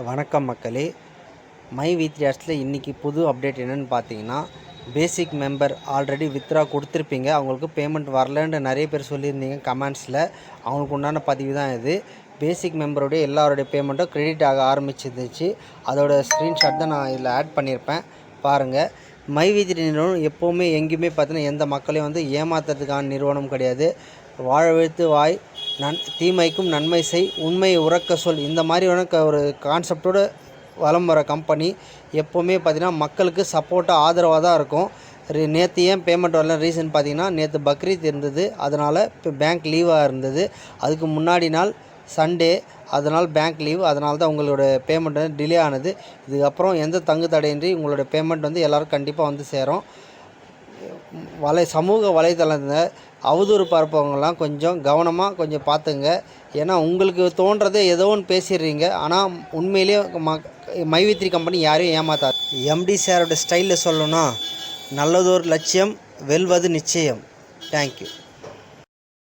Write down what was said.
வணக்கம் மக்களே. மை வி3 இன்றைக்கி புது அப்டேட் என்னென்னு பார்த்தீங்கன்னா, பேசிக் மெம்பர் ஆல்ரெடி வித்ரா கொடுத்துருப்பீங்க, அவங்களுக்கு பேமெண்ட் வரலன்னு நிறைய பேர் சொல்லியிருந்தீங்க கமெண்ட்ஸில். அவங்களுக்கு உண்டான பதிவு தான் இது. பேசிக் மெம்பருடைய எல்லாருடைய பேமெண்ட்டும் கிரெடிட் ஆக ஆரம்பிச்சிருந்துச்சு. அதோட ஸ்க்ரீன்ஷாட் தான் நான் இதில் ஆட் பண்ணியிருப்பேன், பாருங்கள். மை வி3 நிறுவனம் எப்போவுமே எங்கேயுமே பார்த்தீங்கன்னா எந்த மக்களையும் ஏமாத்துறதுக்கான நிறுவனம் கிடையாது. வாழ வைத்து வாய், தீமைக்கும் நன்மை செய், உண்மை உறக்க சொல், இந்த மாதிரியான ஒரு கான்செப்டோடு வலம் வர கம்பெனி எப்போவுமே பார்த்திங்கன்னா மக்களுக்கு சப்போர்ட்டாக ஆதரவாக தான் இருக்கும். நேற்று ஏன் பேமெண்ட் வரல ரீசன் பார்த்திங்கன்னா, நேற்று பக்ரீத் இருந்தது, அதனால் இப்போ பேங்க் லீவாக இருந்தது. அதுக்கு முன்னாடி நாள் சண்டே, அதனால் பேங்க் லீவ், அதனால தான் உங்களோட பேமெண்ட் டிலே ஆனது. இதுக்கப்புறம் எந்த தங்கு தடையின்றி உங்களோட பேமெண்ட் எல்லோரும் கண்டிப்பாக சேரும். சமூக வலைதளத்தில் அவதூறு பரப்பவங்களாம் கொஞ்சம் கவனமாக கொஞ்சம் பார்த்துங்க. ஏன்னா உங்களுக்கு தோன்றதை ஏதோ ஒன்று பேசிடுறீங்க, ஆனால் உண்மையிலேயே மை வி3 கம்பெனி யாரையும் ஏமாத்தாது. எம்டி சாரோட ஸ்டைலில் சொல்லணும்னா, நல்லதொரு லட்சியம் வெல்வது நிச்சயம். தேங்க்யூ.